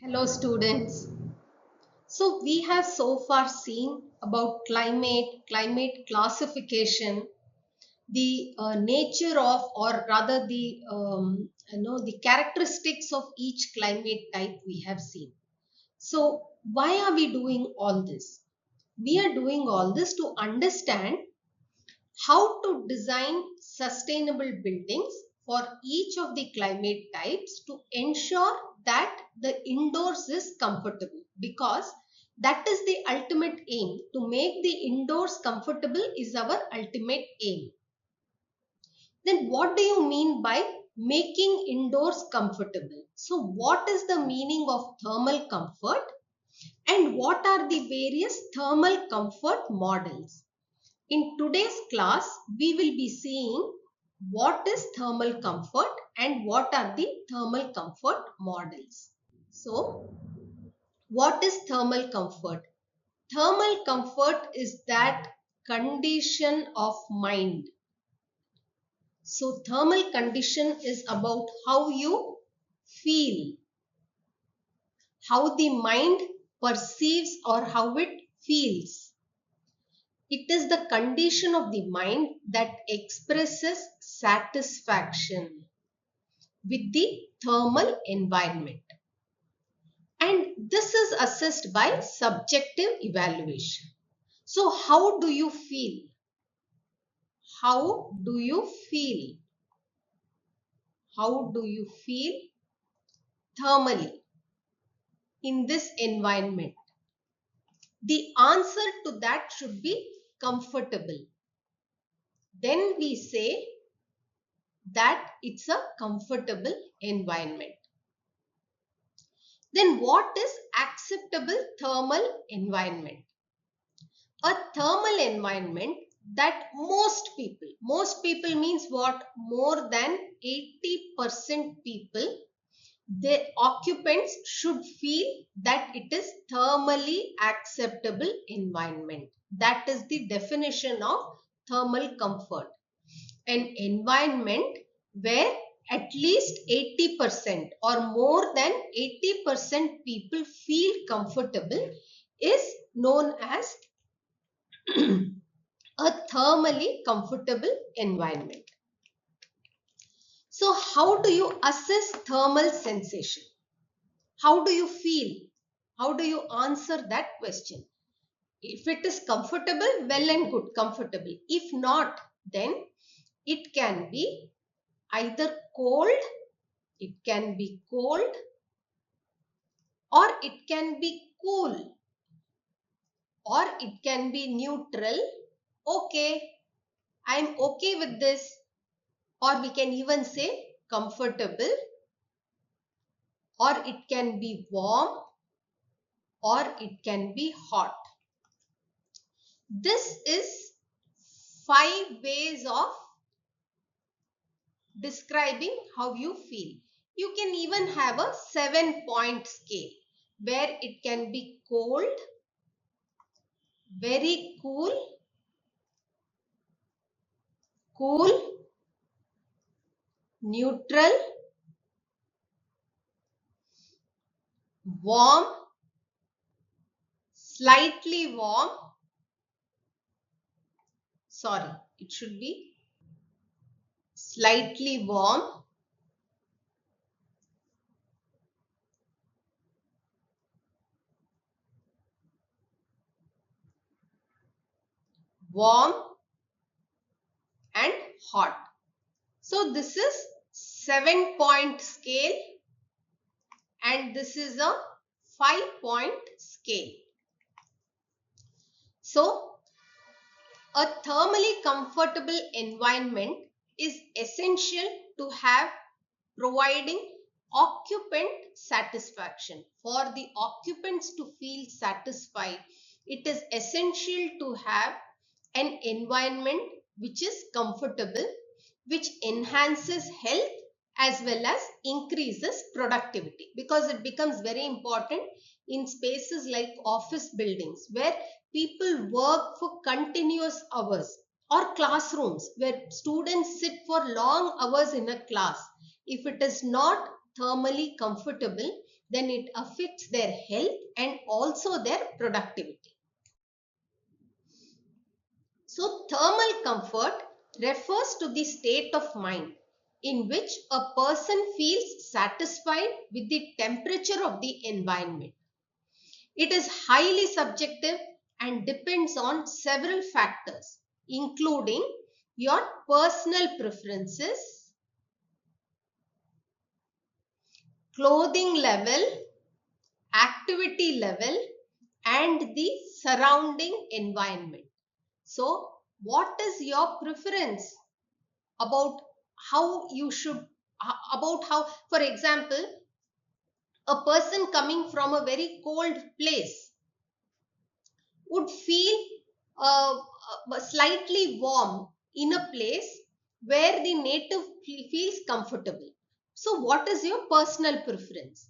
Hello students. So we have so far seen about climate classification, the nature of, or rather the characteristics of each climate type we have seen. So why are we doing all this? We are doing all this to understand how to design sustainable buildings for each of the climate types to ensure that the indoors is comfortable, because that is the ultimate aim. To make the indoors comfortable is our ultimate aim. Then what do you mean by making indoors comfortable? So what is the meaning of thermal comfort, and what are the various thermal comfort models? In today's class, we will be seeing what is thermal comfort and what are the thermal comfort models. So, what is thermal comfort? Thermal comfort is that condition of mind. So, thermal condition is about how you feel, how the mind perceives or how it feels. It is the condition of the mind that expresses satisfaction with the thermal environment. And this is assessed by subjective evaluation. So how do you feel? How do you feel? How do you feel thermally in this environment? The answer to that should be comfortable. Then we say that it's a comfortable environment. Then what is acceptable thermal environment? A thermal environment that most people means what? More than 80% people, the occupants should feel that it is thermally acceptable environment. That is the definition of thermal comfort. An environment where at least 80% or more than 80% people feel comfortable is known as a thermally comfortable environment. So how do you assess thermal sensation? How do you feel? How do you answer that question? If it is comfortable, well and good, comfortable. If not, then it can be either cold, it can be cold, or it can be cool, or it can be neutral. Okay, I'm okay with this. Or we can even say comfortable, or it can be warm, or it can be hot. This is 5 ways of describing how you feel. You can even have a 7-point scale where it can be cold, very cool, cool, neutral, warm, slightly warm. Sorry, it should be slightly warm, warm, and hot. So this is 7-point scale and this is a 5-point scale. So a thermally comfortable environment is essential to have providing occupant satisfaction. For the occupants to feel satisfied, it is essential to have an environment which is comfortable, which enhances health as well as increases productivity, because it becomes very important in spaces like office buildings where people work for continuous hours, or classrooms where students sit for long hours in a class. If it is not thermally comfortable, then it affects their health and also their productivity. So thermal comfort refers to the state of mind in which a person feels satisfied with the temperature of the environment. It is highly subjective and depends on several factors, including your personal preferences, clothing level, activity level, and the surrounding environment. So, what is your preference about how you should, about how, for example, a person coming from a very cold place would feel slightly warm in a place where the native feels comfortable. So, what is your personal preference?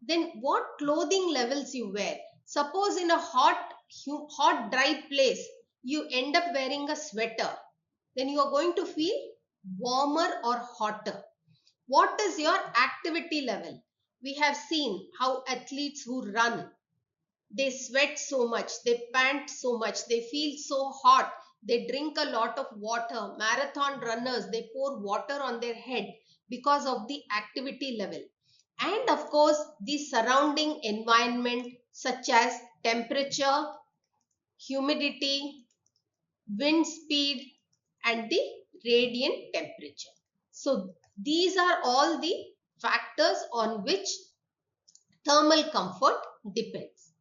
Then, what clothing levels you wear? Suppose in a hot, dry place, you end up wearing a sweater. Then you are going to feel warmer or hotter. What is your activity level? We have seen how athletes who run, they sweat so much, they pant so much, they feel so hot, they drink a lot of water. Marathon runners, they pour water on their head because of the activity level. And of course, the surrounding environment such as temperature, humidity, wind speed, and the radiant temperature. So these are all the factors on which thermal comfort depends.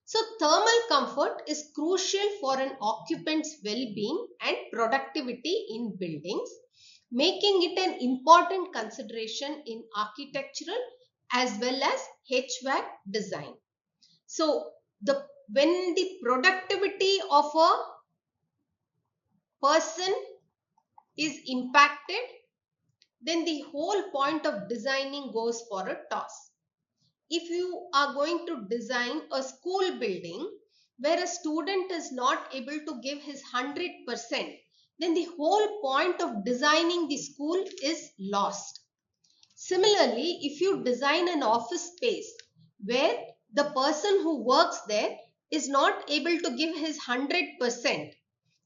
So thermal comfort is crucial for an occupant's well-being and productivity in buildings, making it an important consideration in architectural as well as HVAC design. So when the productivity of a person is impacted, then the whole point of designing goes for a toss. If you are going to design a school building where a student is not able to give his 100%, then the whole point of designing the school is lost. Similarly, if you design an office space where the person who works there is not able to give his 100%,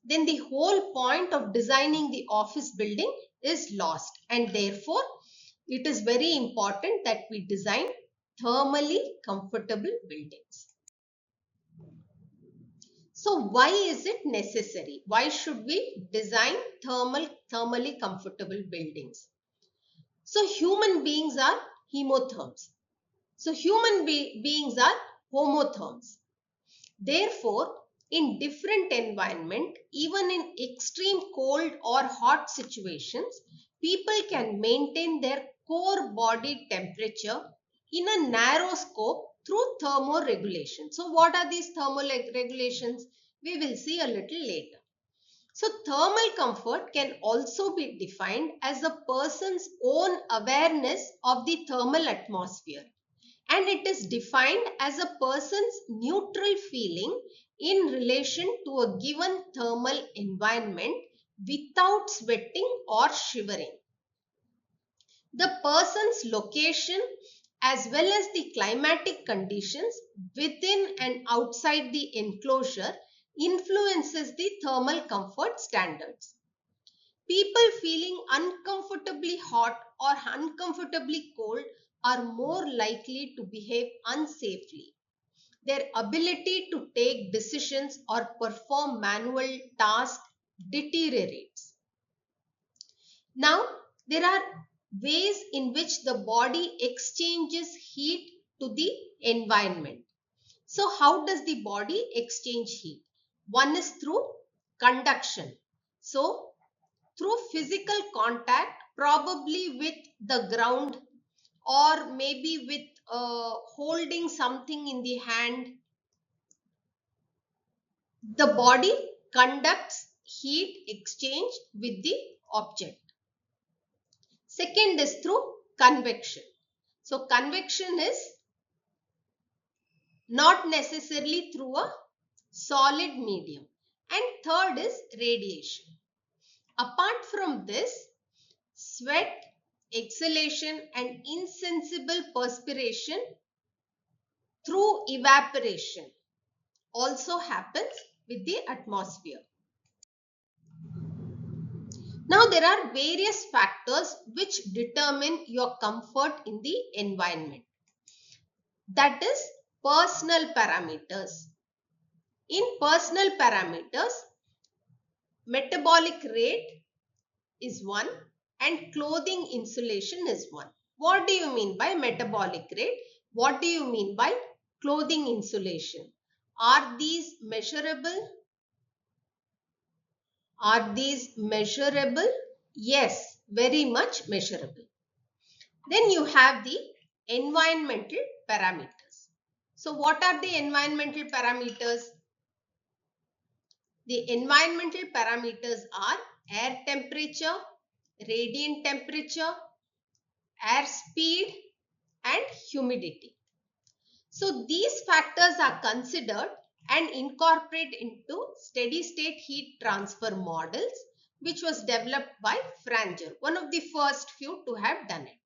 then the whole point of designing the office building is lost. And therefore, it is very important that we design thermally comfortable buildings. So why is it necessary? Why should we design thermally comfortable buildings? So human beings are hemotherms. So human beings are homotherms. Therefore, in different environment, even in extreme cold or hot situations, people can maintain their core body temperature in a narrow scope through thermoregulation. So what are these thermoregulations? We will see a little later. So thermal comfort can also be defined as a person's own awareness of the thermal atmosphere, and it is defined as a person's neutral feeling in relation to a given thermal environment without sweating or shivering. The person's location as well as the climatic conditions within and outside the enclosure influences the thermal comfort standards. People feeling uncomfortably hot or uncomfortably cold are more likely to behave unsafely. Their ability to take decisions or perform manual tasks deteriorates. Now, there are ways in which the body exchanges heat to the environment. So, how does the body exchange heat? One is through conduction. So, through physical contact, probably with the ground or maybe with holding something in the hand, the body conducts heat exchange with the object. Second is through convection. So convection is not necessarily through a solid medium. And third is radiation. Apart from this, sweat, exhalation and insensible perspiration through evaporation also happens with the atmosphere. Now there are various factors which determine your comfort in the environment. That is personal parameters. In personal parameters, metabolic rate is one and clothing insulation is one. What do you mean by metabolic rate? What do you mean by clothing insulation? Are these measurable? Are these measurable? Yes, very much measurable. Then you have the environmental parameters. So what are the environmental parameters? The environmental parameters are air temperature, radiant temperature, air speed and humidity. So these factors are considered and incorporated into steady state heat transfer models, which was developed by Franger, one of the first few to have done it.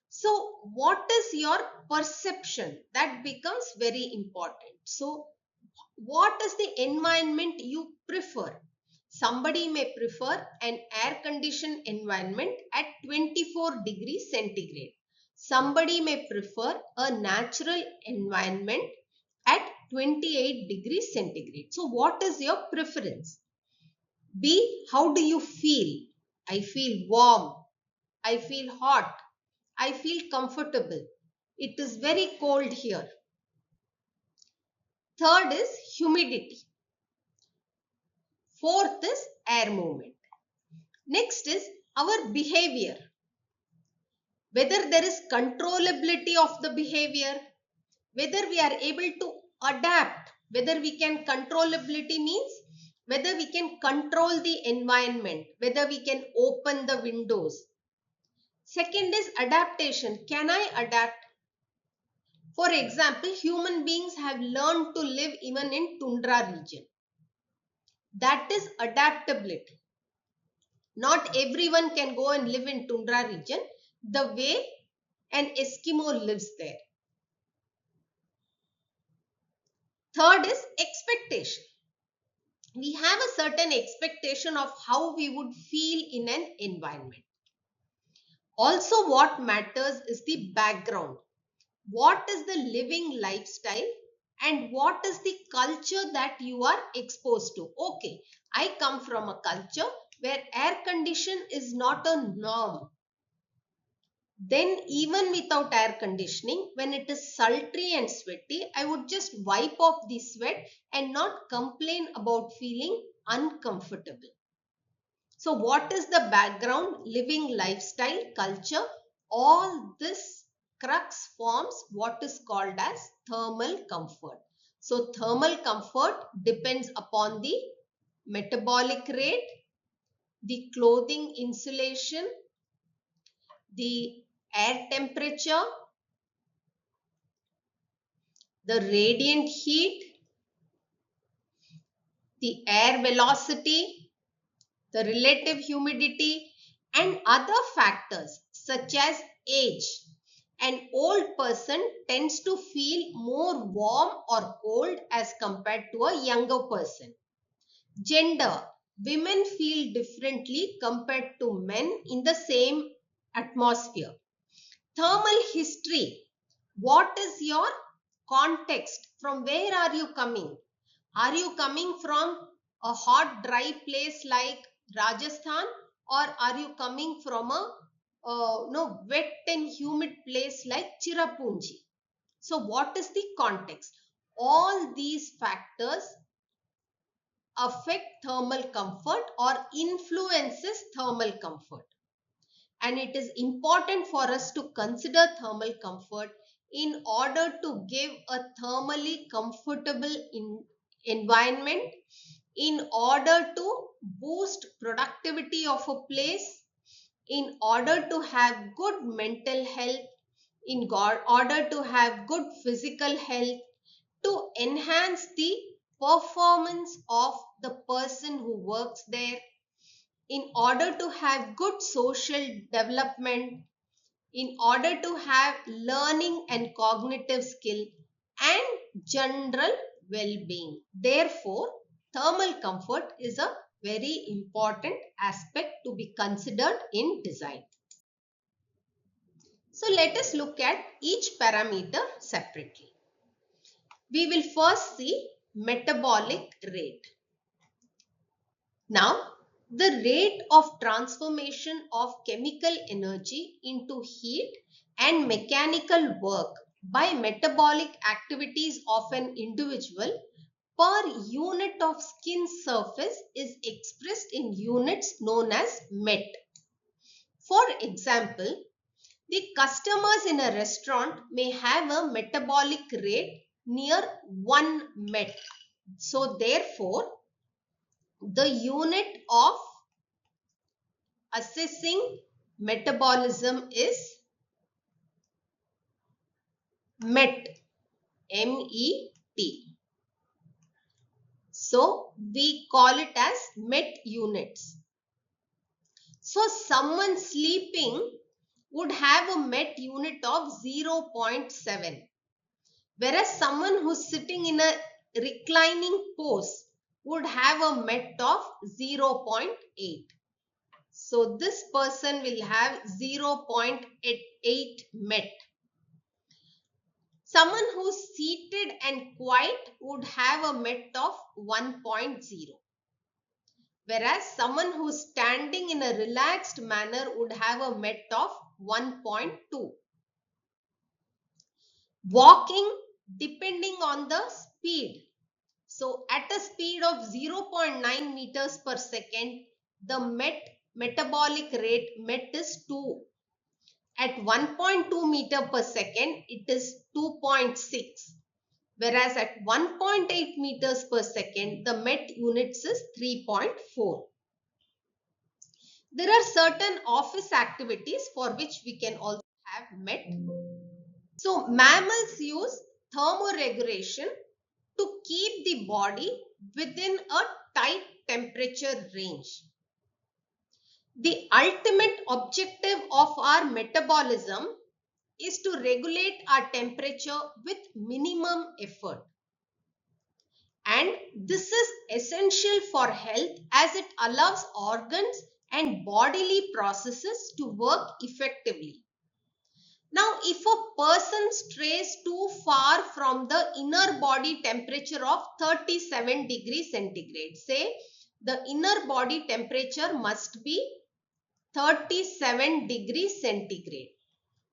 So what is your perception? That becomes very important. So what is the environment you prefer? Somebody may prefer an air conditioned environment at 24 degrees centigrade. Somebody may prefer a natural environment at 28 degrees centigrade. So what is your preference? B, how do you feel? I feel warm. I feel hot. I feel comfortable. It is very cold here. Third is humidity. Fourth is air movement. Next is our behavior. Whether there is controllability of the behavior, whether we are able to adapt, whether we can controllability means whether we can control the environment, whether we can open the windows. Second is adaptation. Can I adapt? For example, human beings have learned to live even in tundra region. That is adaptability. Not everyone can go and live in tundra region the way an Eskimo lives there. Third is expectation. We have a certain expectation of how we would feel in an environment. Also, what matters is the background. What is the living lifestyle and what is the culture that you are exposed to? Okay, I come from a culture where air condition is not a norm. Then even without air conditioning, when it is sultry and sweaty, I would just wipe off the sweat and not complain about feeling uncomfortable. So what is the background, living lifestyle, culture? All this crux forms what is called as thermal comfort. So thermal comfort depends upon the metabolic rate, the clothing insulation, the air temperature, the radiant heat, the air velocity, the relative humidity, and other factors such as age. An old person tends to feel more warm or cold as compared to a younger person. Gender. Women feel differently compared to men in the same atmosphere. Thermal history. What is your context? From where are you coming? Are you coming from a hot, dry place like Rajasthan, or are you coming from a no, wet and humid place like Cherrapunji? So what is the context? All these factors affect thermal comfort or influences thermal comfort. And it is important for us to consider thermal comfort in order to give a thermally comfortable environment, in order to boost productivity of a place, in order to have good mental health, in order to have good physical health, to enhance the performance of the person who works there, in order to have good social development, in order to have learning and cognitive skill. and general well-being. Therefore, thermal comfort is a very important aspect to be considered in design. So let us look at each parameter separately. We will first see metabolic rate. Now, the rate of transformation of chemical energy into heat and mechanical work by metabolic activities of an individual per unit of skin surface is expressed in units known as MET. For example, the customers in a restaurant may have a metabolic rate near 1 MET. So therefore, the unit of assessing metabolism is MET, M-E-T. So we call it as MET units. So someone sleeping would have a MET unit of 0.7, whereas someone who's sitting in a reclining pose would have a MET of 0.8. So this person will have 0.8 MET. Someone who's seated and quiet would have a MET of 1.0. Whereas someone who's standing in a relaxed manner would have a MET of 1.2. Walking depending on the speed. So at a speed of 0.9 meters per second, the metabolic rate MET is 2. At 1.2 meter per second, it is 2.6. Whereas at 1.8 meters per second, the MET units is 3.4. There are certain office activities for which we can also have MET. So mammals use thermoregulation to keep the body within a tight temperature range. The ultimate objective of our metabolism is to regulate our temperature with minimum effort. And this is essential for health as it allows organs and bodily processes to work effectively. Now, if a person strays too far from the inner body temperature of 37 degrees centigrade, say the inner body temperature must be 37 degrees centigrade.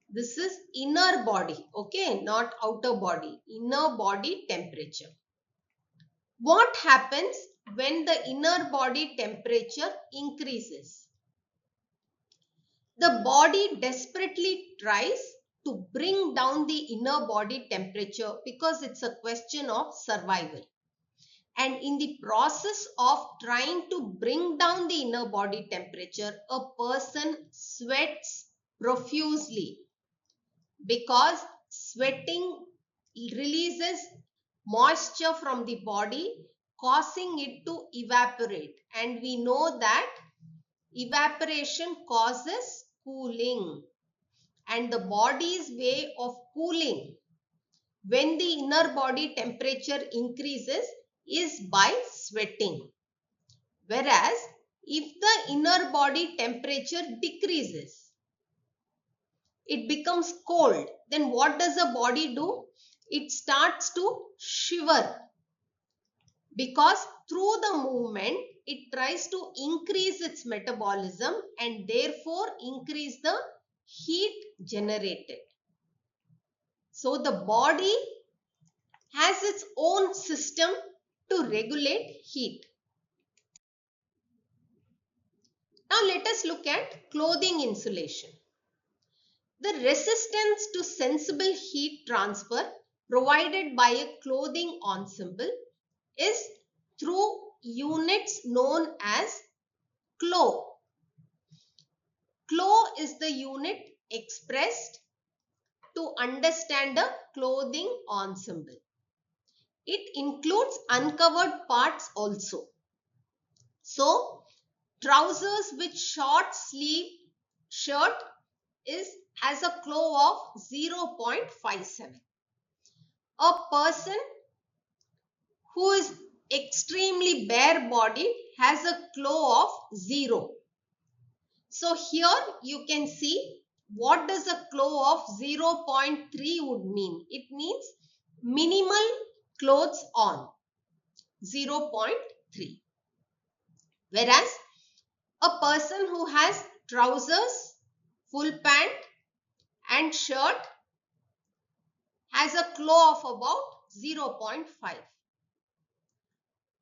This is inner body, okay, not outer body, inner body temperature. What happens when the inner body temperature increases? The body desperately tries to bring down the inner body temperature because it's a question of survival. And in the process of trying to bring down the inner body temperature, a person sweats profusely because sweating releases moisture from the body, causing it to evaporate. And we know that evaporation causes cooling. And the body's way of cooling when the inner body temperature increases is by sweating. Whereas if the inner body temperature decreases, it becomes cold, then what does the body do? It starts to shiver because through the movement it tries to increase its metabolism and therefore increase the heat generated. So the body has its own system to regulate heat. Now let us look at clothing insulation. The resistance to sensible heat transfer provided by a clothing ensemble is through units known as clo. Clo is the unit expressed to understand a clothing ensemble. It includes uncovered parts also. So, trousers with short sleeve shirt has a clo of 0.57. a person who is extremely bare bodied has a flow of 0. So here you can see what does a flow of 0.3 would mean. It means minimal clothes on, 0.3. Whereas a person who has trousers, full pant and shirt has a flow of about 0.5.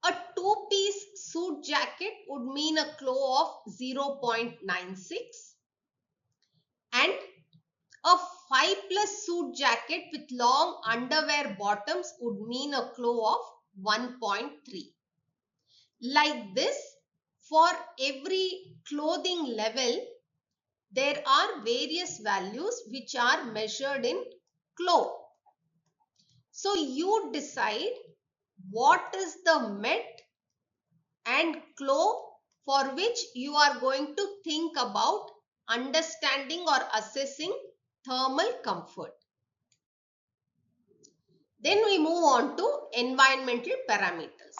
A two-piece suit jacket would mean a flow of 0.96 and a 5+ suit jacket with long underwear bottoms would mean a flow of 1.3. Like this, for every clothing level, there are various values which are measured in flow. So you decide what is the met and flow for which you are going to think about understanding or assessing thermal comfort. Then we move on to environmental parameters.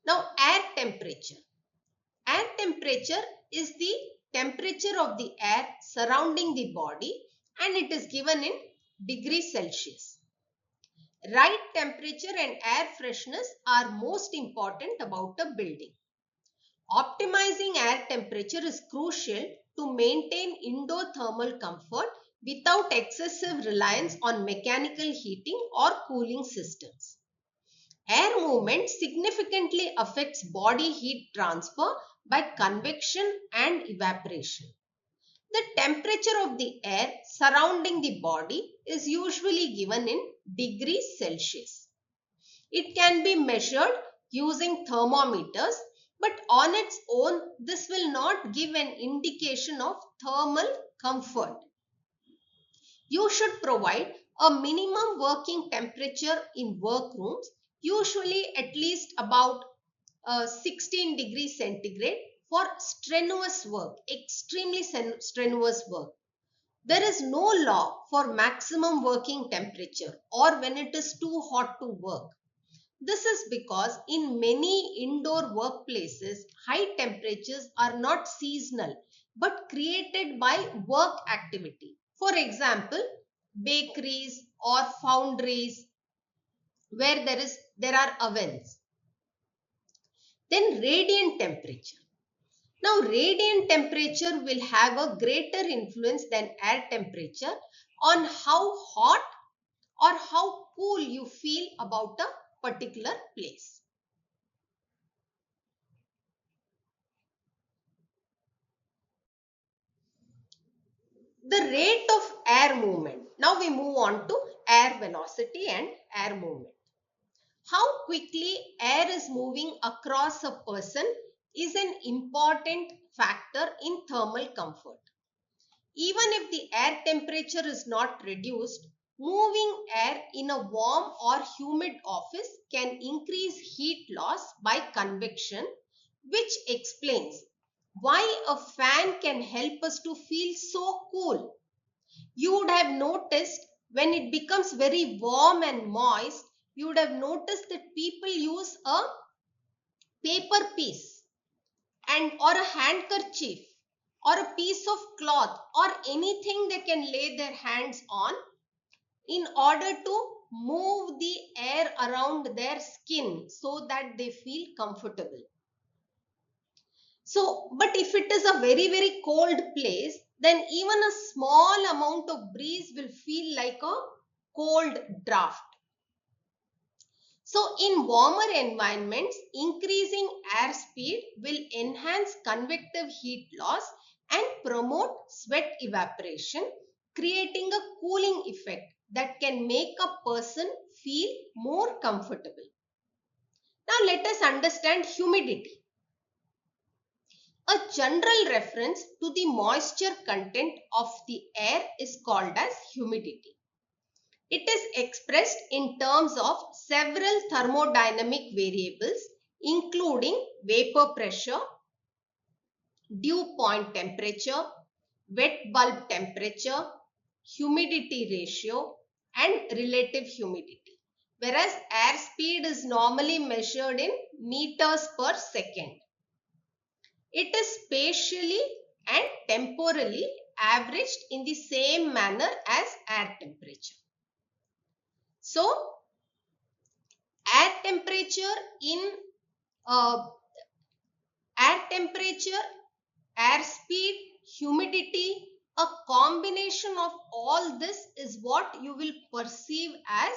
Now, air temperature. Air temperature is the temperature of the air surrounding the body and it is given in degrees Celsius. Right temperature and air freshness are most important about a building. Optimizing air temperature is crucial to maintain indoor thermal comfort without excessive reliance on mechanical heating or cooling systems. Air movement significantly affects body heat transfer by convection and evaporation. The temperature of the air surrounding the body is usually given in degrees Celsius. It can be measured using thermometers, but on its own, this will not give an indication of thermal comfort. You should provide a minimum working temperature in workrooms, usually at least about 16 degrees centigrade for strenuous work, extremely strenuous work. There is no law for maximum working temperature or when it is too hot to work. This is because in many indoor workplaces, high temperatures are not seasonal but created by work activity. For example, bakeries or foundries where there are ovens. Then radiant temperature. Now radiant temperature will have a greater influence than air temperature on how hot or how cool you feel about a particular place. The rate of air movement. Now we move on to air velocity and air movement. How quickly air is moving across a person is an important factor in thermal comfort. Even if the air temperature is not reduced, moving air in a warm or humid office can increase heat loss by convection, which explains why a fan can help us to feel so cool. You would have noticed when it becomes very warm and moist, you would have noticed that people use a paper piece and or a handkerchief or a piece of cloth or anything they can lay their hands on in order to move the air around their skin so that they feel comfortable. So, but if it is a very cold place, then even a small amount of breeze will feel like a cold draft. So, in warmer environments, increasing airspeed will enhance convective heat loss and promote sweat evaporation, creating a cooling effect that can make a person feel more comfortable. Now, let us understand humidity. A general reference to the moisture content of the air is called as humidity. It is expressed in terms of several thermodynamic variables including vapor pressure, dew point temperature, wet bulb temperature, humidity ratio, and relative humidity. Whereas air speed is normally measured in meters per second. It is spatially and temporally averaged in the same manner as air temperature. So, air temperature in air temperature, air speed, humidity, a combination of all this is what you will perceive as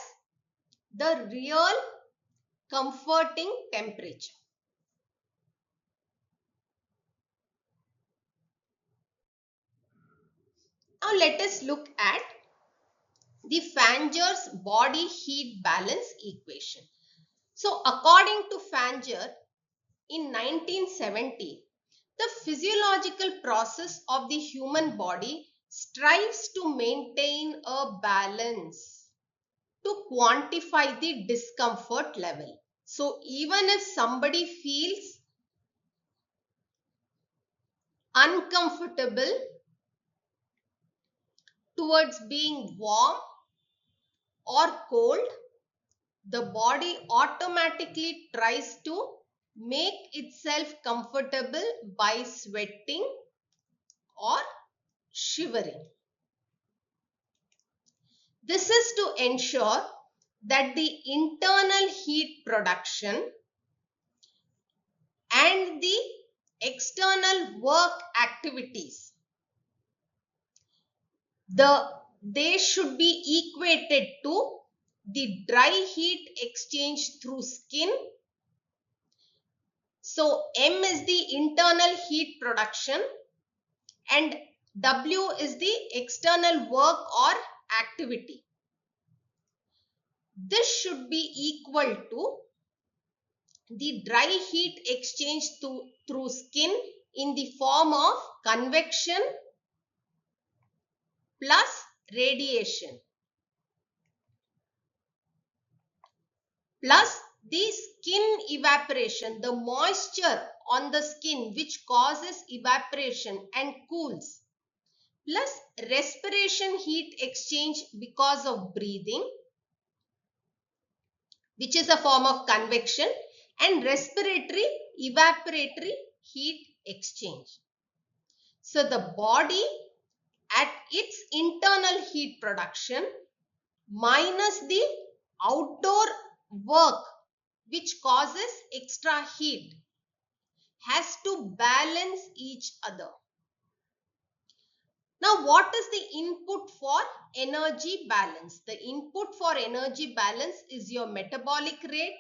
the real comforting temperature. Now let us look at the Fanger's body heat balance equation. So according to Fanger, in 1970, the physiological process of the human body strives to maintain a balance to quantify the discomfort level. So even if somebody feels uncomfortable towards being warm or cold, the body automatically tries to make itself comfortable by sweating or shivering. This is to ensure that the internal heat production and the external work activities, they should be equated to the dry heat exchange through skin. So M is the internal heat production and W is the external work or activity. This should be equal to the dry heat exchange through skin in the form of convection plus radiation plus the skin evaporation, the moisture on the skin which causes evaporation and cools, plus respiration heat exchange because of breathing, which is a form of convection, and respiratory evaporatory heat exchange. So the body at its internal heat production minus the outdoor work which causes extra heat has to balance each other. Now, what is the input for energy balance? The input for energy balance is your metabolic rate,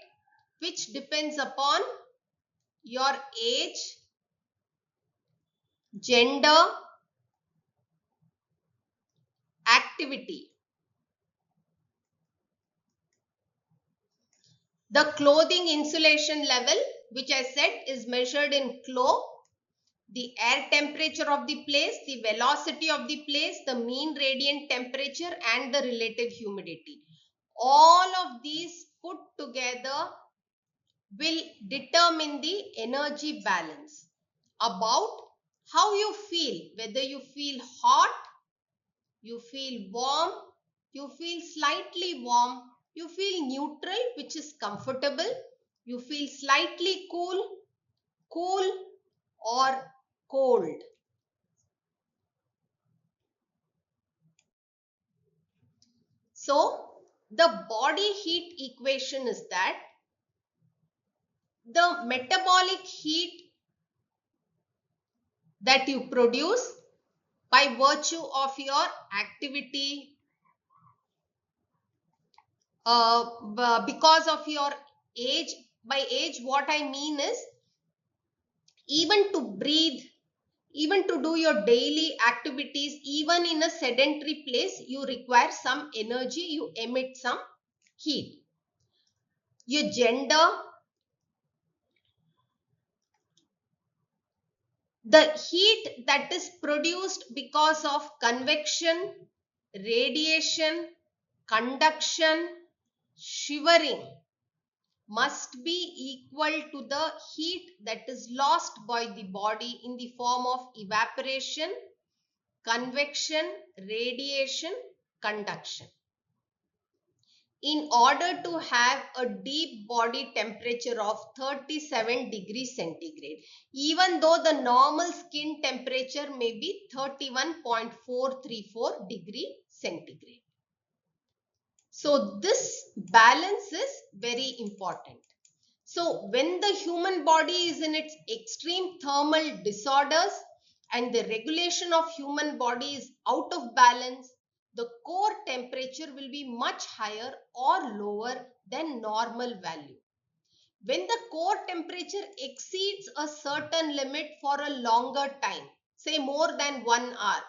which depends upon your age, gender, activity. The clothing insulation level, which I said is measured in clo, the air temperature of the place, the velocity of the place, the mean radiant temperature and the relative humidity. All of these put together will determine the energy balance about how you feel, whether you feel hot, you feel warm, you feel slightly warm, you feel neutral, which is comfortable, you feel slightly cool, cool or cold. So the body heat equation is that the metabolic heat that you produce by virtue of your activity, because of your age. By age, what I mean is even to breathe, even to do your daily activities, even in a sedentary place, you require some energy, you emit some heat. Your gender, the heat that is produced because of convection, radiation, conduction, shivering must be equal to the heat that is lost by the body in the form of evaporation, convection, radiation, conduction. in order to have a deep body temperature of 37 degrees centigrade, even though the normal skin temperature may be 31.434 degree centigrade. So this balance is very important. So when the human body is in its extreme thermal disorders and the regulation of human body is out of balance, the core temperature will be much higher or lower than normal value. When the core temperature exceeds a certain limit for a longer time, say more than 1 hour,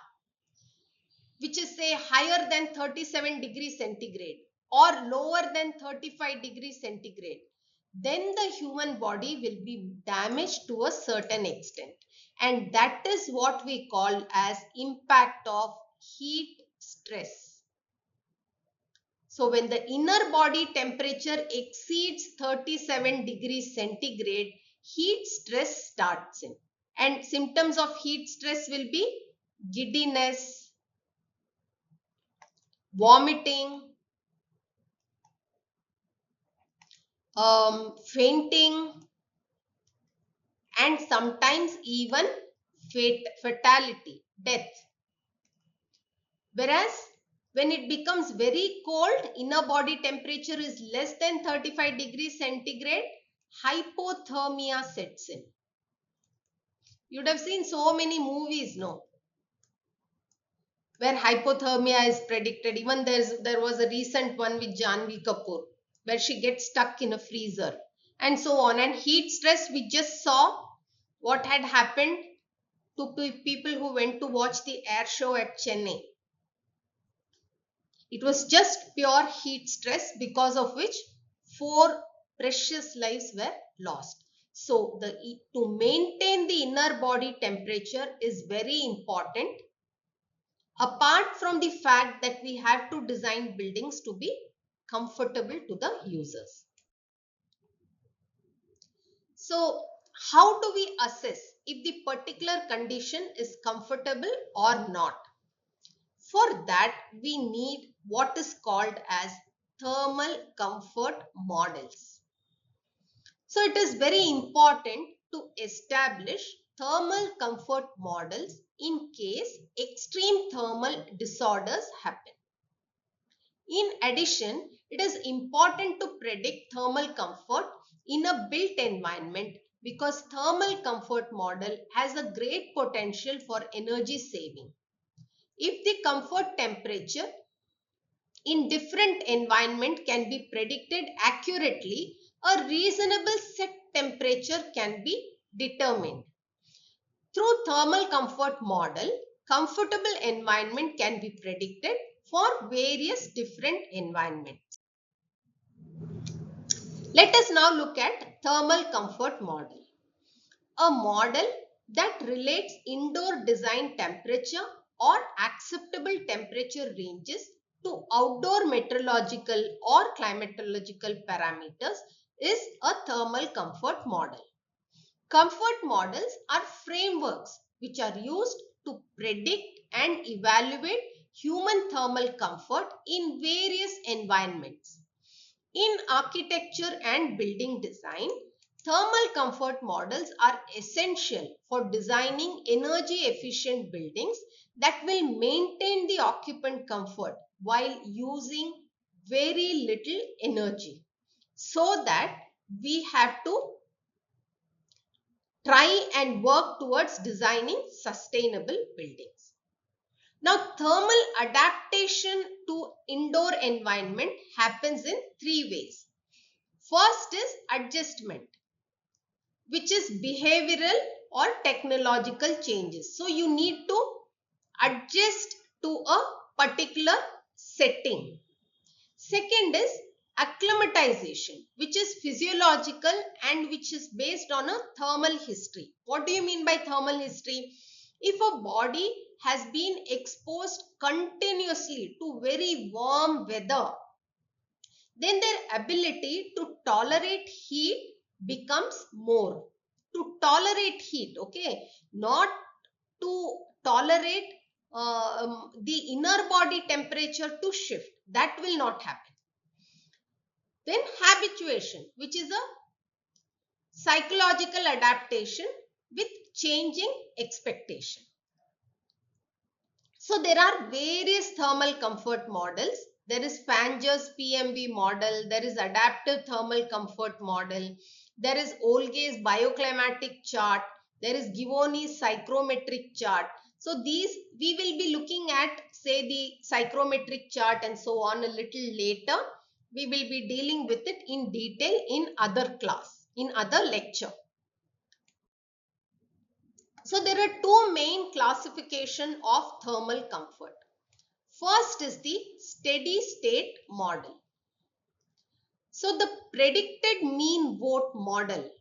which is say higher than 37 degrees centigrade or lower than 35 degrees centigrade, then the human body will be damaged to a certain extent. And that is what we call as impact of heat stress. So when the inner body temperature exceeds 37 degrees centigrade, heat stress starts in. And symptoms of heat stress will be giddiness, vomiting, fainting, and sometimes even fatality, death. Whereas when it becomes very cold, inner body temperature is less than 35 degrees centigrade, hypothermia sets in. You'd have seen so many movies, no? Where hypothermia is predicted. Even there was a recent one with Janvi Kapoor, where she gets stuck in a freezer and so on. And heat stress, we just saw what had happened to people who went to watch the air show at Chennai. It was just pure heat stress, because of which 4 precious lives were lost. So to maintain the inner body temperature is very important, apart from the fact that we have to design buildings to be comfortable to the users. So how do we assess if the particular condition is comfortable or not? For that, we need what is called as thermal comfort models. So it is very important to establish thermal comfort models in case extreme thermal disorders happen. In addition, it is important to predict thermal comfort in a built environment, because thermal comfort model has a great potential for energy saving. If the comfort temperature in different environment can be predicted accurately, a reasonable set temperature can be determined. Through thermal comfort model, comfortable environment can be predicted for various different environments. Let us now look at thermal comfort model. A model that relates indoor design temperature or acceptable temperature ranges to outdoor meteorological or climatological parameters is a thermal comfort model. Comfort models are frameworks which are used to predict and evaluate human thermal comfort in various environments. In architecture and building design, thermal comfort models are essential for designing energy efficient buildings that will maintain the occupant comfort while using very little energy, so that we have to try and work towards designing sustainable buildings. Now, thermal adaptation to indoor environment happens in 3 ways. First is adjustment, which is behavioral or technological changes. So you need to adjust to a particular setting. Second is acclimatization, which is physiological and which is based on a thermal history. What do you mean by thermal history? If a body has been exposed continuously to very warm weather, then their ability to tolerate heat becomes more. To tolerate heat, okay, not to tolerate the inner body temperature to shift. That will not happen. Then habituation, which is a psychological adaptation with changing expectation. So there are various thermal comfort models. There is Fanger's PMV model, there is adaptive thermal comfort model, there is Olga's bioclimatic chart, there is Givoni's psychrometric chart. So these we will be looking at, say, the psychrometric chart and so on a little later. We will be dealing with it in detail in other class, in other lecture. So there are two main classification of thermal comfort. First is the steady state model. So the predicted mean vote model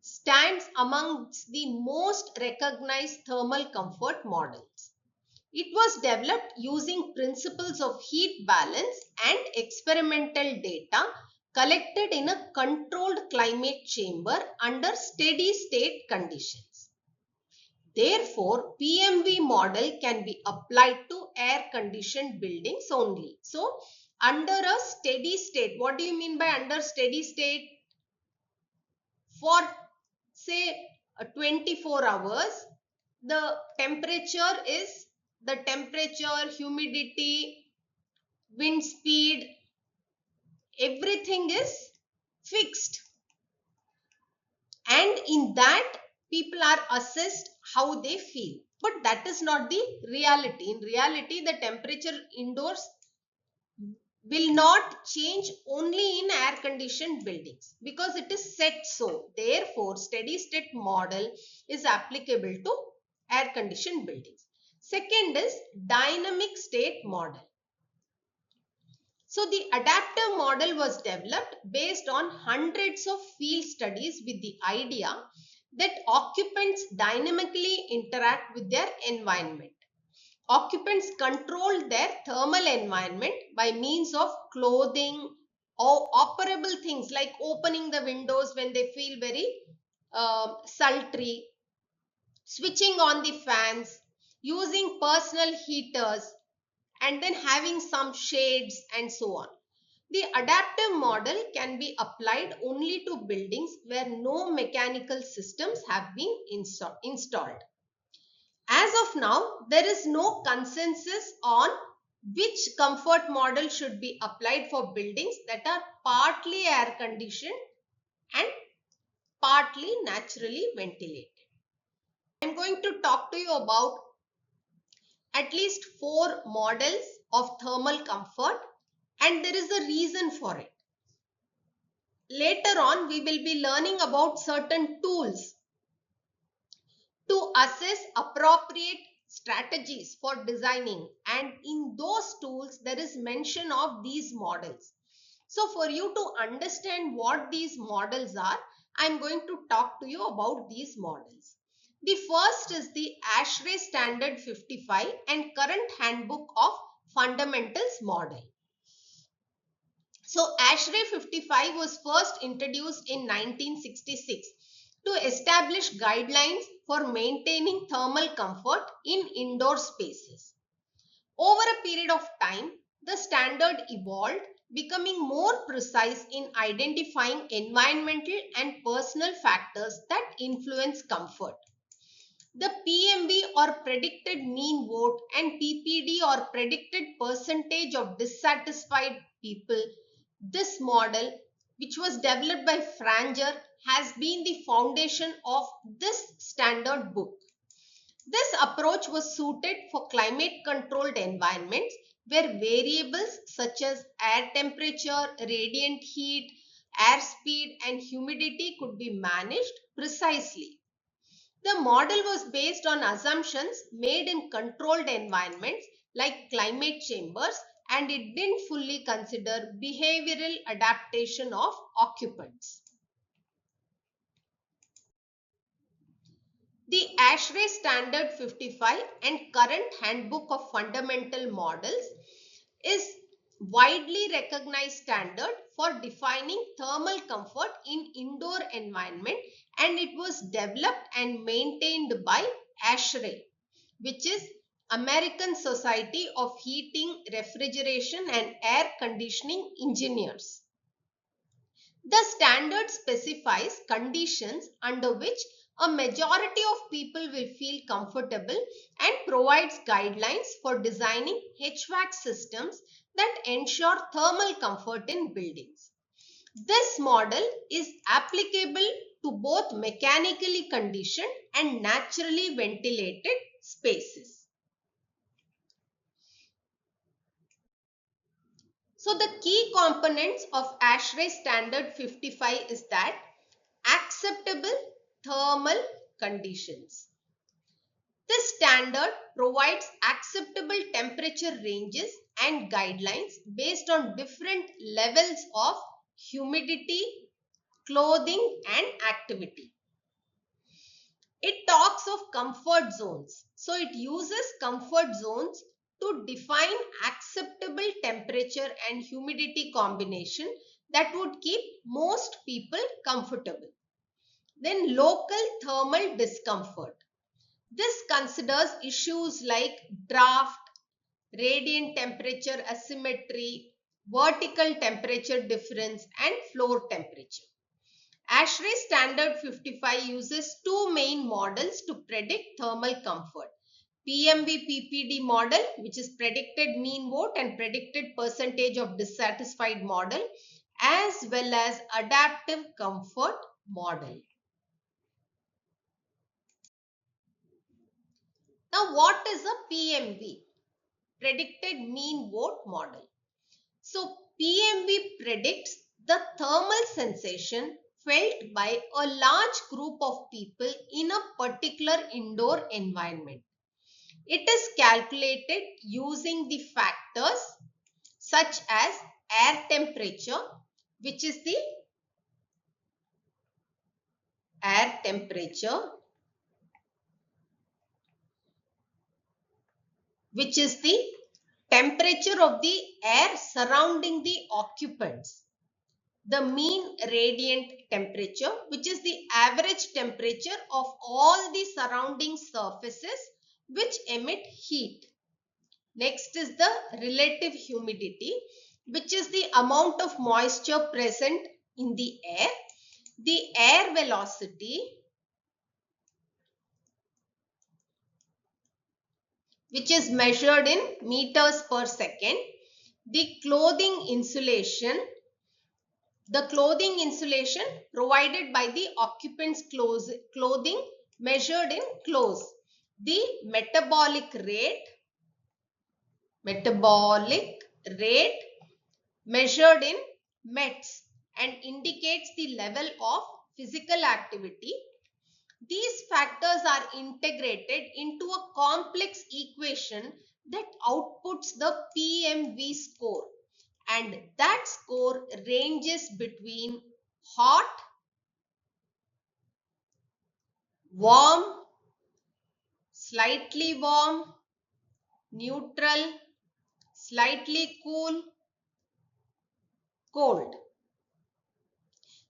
stands amongst the most recognized thermal comfort models. It was developed using principles of heat balance and experimental data collected in a controlled climate chamber under steady state conditions. Therefore, PMV model can be applied to air conditioned buildings only. So, under a steady state, what do you mean by under steady state? For say 24 hours, the temperature, humidity, wind speed, everything is fixed. And in that, people are assessed how they feel. But that is not the reality. In reality, the temperature indoors will not change only in air conditioned buildings because it is set so. Therefore, steady state model is applicable to air conditioned buildings. Second is dynamic state model. So the adaptive model was developed based on hundreds of field studies with the idea that occupants dynamically interact with their environment. Occupants control their thermal environment by means of clothing or operable things like opening the windows when they feel very sultry, switching on the fans, using personal heaters, and then having some shades and so on. The adaptive model can be applied only to buildings where no mechanical systems have been installed. As of now, there is no consensus on which comfort model should be applied for buildings that are partly air conditioned and partly naturally ventilated. I am going to talk to you about at least 4 models of thermal comfort, and there is a reason for it. Later on, we will be learning about certain tools to assess appropriate strategies for designing, and in those tools there is mention of these models. So for you to understand what these models are, I am going to talk to you about these models. The first is the ASHRAE Standard 55 and Current Handbook of Fundamentals model. So ASHRAE 55 was first introduced in 1966 to establish guidelines for maintaining thermal comfort in indoor spaces. Over a period of time, the standard evolved, becoming more precise in identifying environmental and personal factors that influence comfort. The PMV or predicted mean vote and PPD or predicted percentage of dissatisfied people, this model, which was developed by Franger, has been the foundation of this standard book. This approach was suited for climate controlled environments where variables such as air temperature, radiant heat, airspeed, and humidity could be managed precisely. The model was based on assumptions made in controlled environments like climate chambers, and it didn't fully consider behavioral adaptation of occupants. The ASHRAE Standard 55 and Current Handbook of Fundamental Models is widely recognized standard for defining thermal comfort in indoor environment, and it was developed and maintained by ASHRAE, which is American Society of Heating, Refrigeration and Air Conditioning Engineers. The standard specifies conditions under which a majority of people will feel comfortable and provides guidelines for designing HVAC systems that ensure thermal comfort in buildings. This model is applicable to both mechanically conditioned and naturally ventilated spaces. So the key components of ASHRAE standard 55 is that acceptable thermal conditions. This standard provides acceptable temperature ranges and guidelines based on different levels of humidity, clothing, and activity. It talks of comfort zones. So it uses comfort zones to define acceptable temperature and humidity combination that would keep most people comfortable. Then local thermal discomfort. This considers issues like draft, radiant temperature asymmetry, vertical temperature difference, and floor temperature. ASHRAE Standard 55 uses two main models to predict thermal comfort. PMV-PPD model, which is predicted mean vote and predicted percentage of dissatisfied model, as well as adaptive comfort model. Now, what is a PMV? Predicted mean vote model. So, PMV predicts the thermal sensation felt by a large group of people in a particular indoor environment. It is calculated using the factors such as air temperature, which is the air temperature, which is the temperature of the air surrounding the occupants. The mean radiant temperature, which is the average temperature of all the surrounding surfaces which emit heat. Next is the relative humidity, which is the amount of moisture present in the air. The air velocity, which is measured in meters per second. The clothing insulation provided by the occupant's clothing measured in clothes. The metabolic rate measured in METs and indicates the level of physical activity. These factors are integrated into a complex equation that outputs the PMV score, and that score ranges between hot, warm, slightly warm, neutral, slightly cool, cold.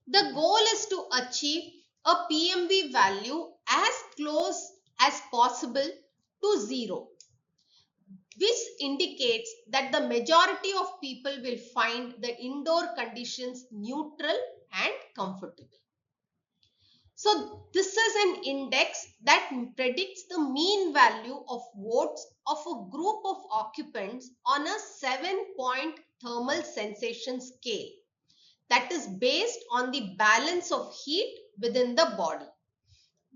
The goal is to achieve a PMV value as close as possible to zero, which indicates that the majority of people will find the indoor conditions neutral and comfortable. So this is an index that predicts the mean value of votes of a group of occupants on a 7-point thermal sensation scale that is based on the balance of heat within the body.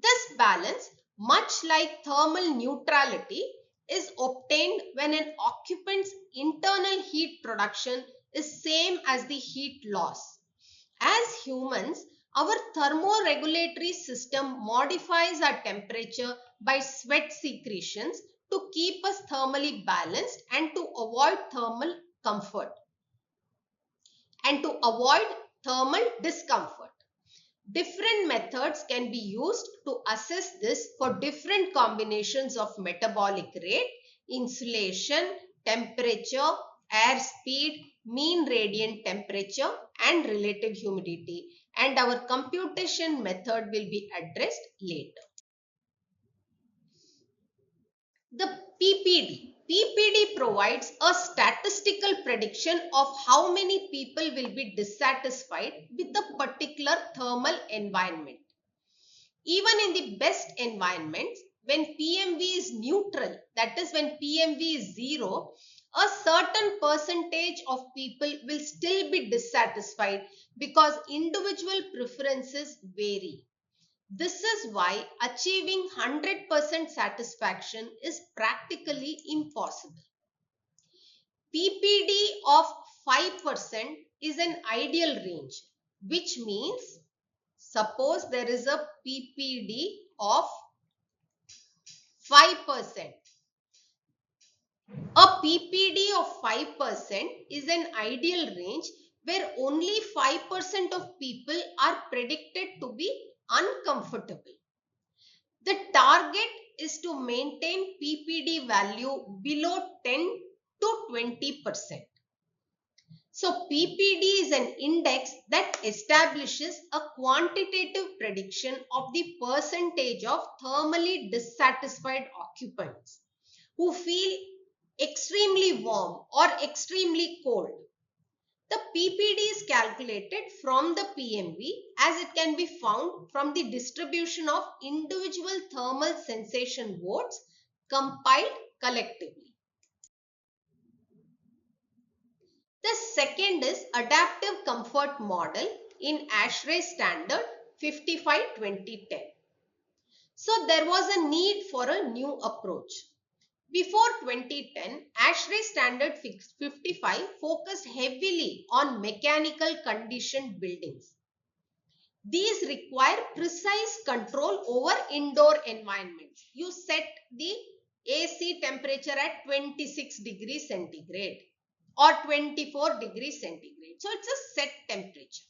This balance, much like thermal neutrality, is obtained when an occupant's internal heat production is same as the heat loss. As humans, our thermoregulatory system modifies our temperature by sweat secretions to keep us thermally balanced and to avoid thermal comfort and to avoid thermal discomfort. Different methods can be used to assess this for different combinations of metabolic rate, insulation, temperature, air speed, mean radiant temperature, and relative humidity. And our computation method will be addressed later. The PPD, PPD provides a statistical prediction of how many people will be dissatisfied with the particular thermal environment. Even in the best environments, when PMV is neutral, that is when PMV is zero, a certain percentage of people will still be dissatisfied because individual preferences vary. This is why achieving 100% satisfaction is practically impossible. PPD of 5% is an ideal range, which means suppose there is a PPD of 5%. A PPD of 5% is an ideal range where only 5% of people are predicted to be uncomfortable. The target is to maintain PPD value below 10 to 20%. So PPD is an index that establishes a quantitative prediction of the percentage of thermally dissatisfied occupants who feel extremely warm or extremely cold. The PPD is calculated from the PMV as it can be found from the distribution of individual thermal sensation votes compiled collectively. The second is adaptive comfort model in ASHRAE standard 55-2010. So there was a need for a new approach. Before 2010, ASHRAE standard 55 focused heavily on mechanical conditioned buildings. These require precise control over indoor environments. You set the AC temperature at 26 degrees centigrade or 24 degrees centigrade. So it's a set temperature.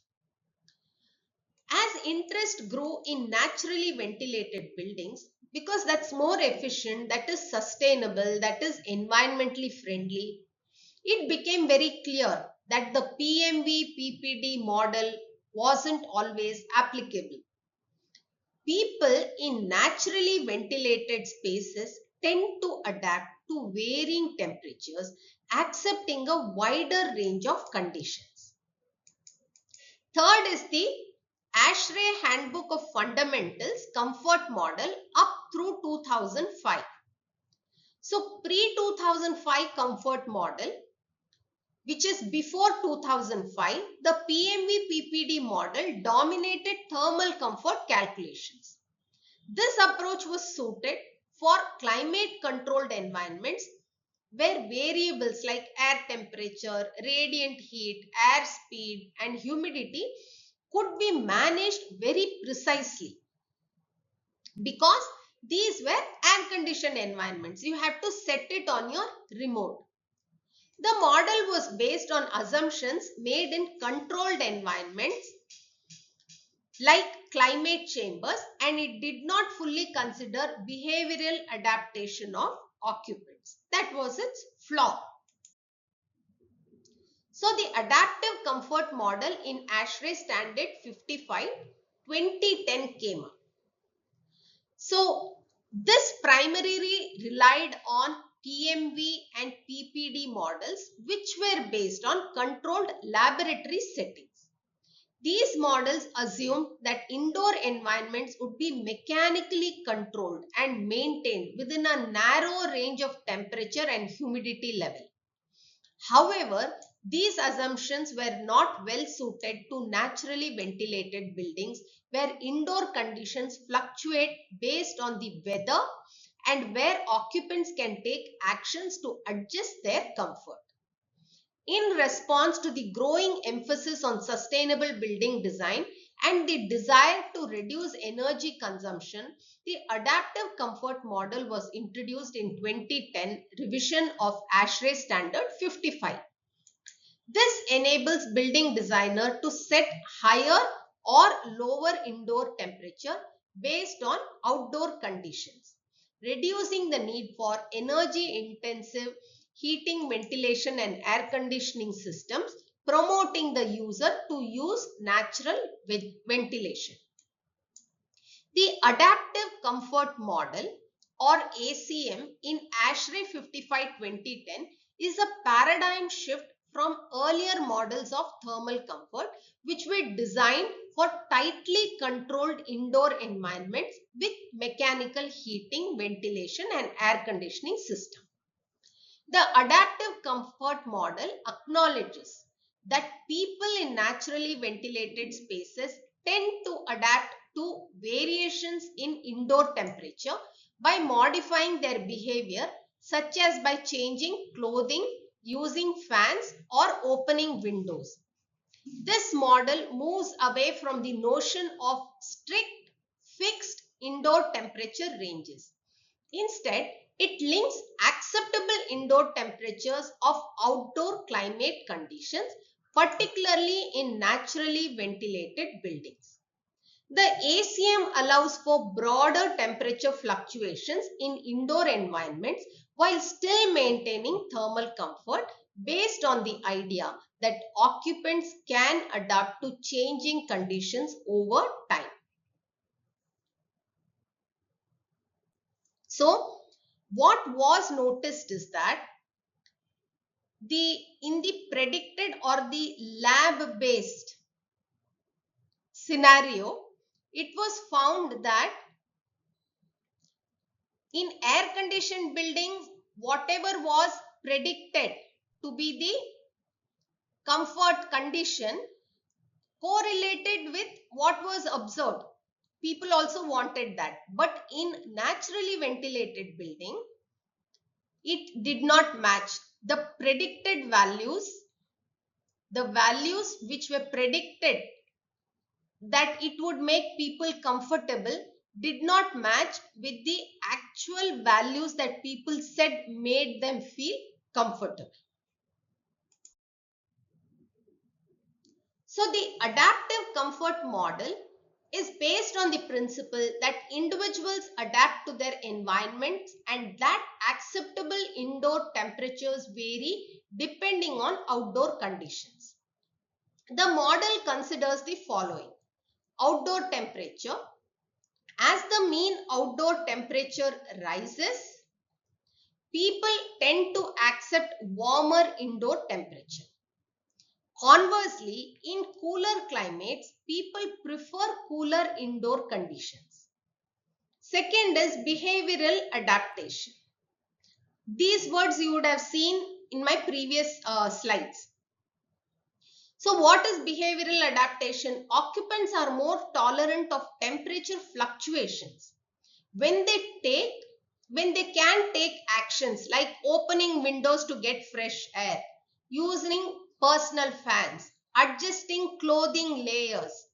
As interest grew in naturally ventilated buildings, because that's more efficient, that is sustainable, that is environmentally friendly, it became very clear that the PMV PPD model wasn't always applicable. People in naturally ventilated spaces tend to adapt to varying temperatures, accepting a wider range of conditions. Third is the ASHRAE Handbook of Fundamentals Comfort Model up through 2005. So pre-2005 comfort model, which is before 2005, the PMV PPD model dominated thermal comfort calculations. This approach was suited for climate controlled environments where variables like air temperature, radiant heat, air speed and humidity could be managed very precisely, because these were air conditioned environments. You have to set it on your remote. The model was based on assumptions made in controlled environments like climate chambers, and it did not fully consider behavioral adaptation of occupants. That was its flaw. So the adaptive comfort model in ASHRAE standard 55 2010 came up. So this primarily relied on PMV and PPD models, which were based on controlled laboratory settings. These models assumed that indoor environments would be mechanically controlled and maintained within a narrow range of temperature and humidity level. However, these assumptions were not well suited to naturally ventilated buildings where indoor conditions fluctuate based on the weather and where occupants can take actions to adjust their comfort. In response to the growing emphasis on sustainable building design and the desire to reduce energy consumption, the adaptive comfort model was introduced in 2010 revision of ASHRAE standard 55. This enables building designer to set higher or lower indoor temperature based on outdoor conditions, reducing the need for energy intensive heating, ventilation and air conditioning systems, promoting the user to use natural ventilation. The adaptive comfort model or ACM in ASHRAE 55-2010 is a paradigm shift from earlier models of thermal comfort, which were designed for tightly controlled indoor environments with mechanical heating, ventilation and air conditioning system. The adaptive comfort model acknowledges that people in naturally ventilated spaces tend to adapt to variations in indoor temperature by modifying their behavior, such as by changing clothing, using fans, or opening windows. This model moves away from the notion of strict fixed indoor temperature ranges. Instead, it links acceptable indoor temperatures of outdoor climate conditions, particularly in naturally ventilated buildings. The ACM allows for broader temperature fluctuations in indoor environments while still maintaining thermal comfort, based on the idea that occupants can adapt to changing conditions over time. So, what was noticed is that in the predicted or the lab based scenario, it was found that in air conditioned buildings, whatever was predicted to be the comfort condition correlated with what was observed. People also wanted that, but in naturally ventilated building, it did not match the predicted values. The values which were predicted that it would make people comfortable did not match with the actual values that people said made them feel comfortable. So the adaptive comfort model is based on the principle that individuals adapt to their environments and that acceptable indoor temperatures vary depending on outdoor conditions. The model considers the following: outdoor temperature. As the mean outdoor temperature rises, people tend to accept warmer indoor temperature. Conversely, in cooler climates, people prefer cooler indoor conditions. Second is behavioral adaptation. These words you would have seen in my previous slides. So what is behavioral adaptation? Occupants are more tolerant of temperature fluctuations when they can take actions like opening windows to get fresh air, using personal fans, adjusting clothing layers,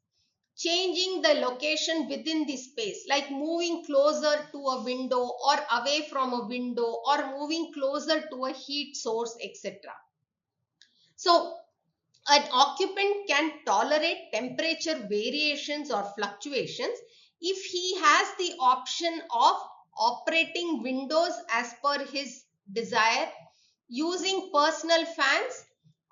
changing the location within the space, like moving closer to a window or away from a window or moving closer to a heat source, etc. So an occupant can tolerate temperature variations or fluctuations if he has the option of operating windows as per his desire, using personal fans,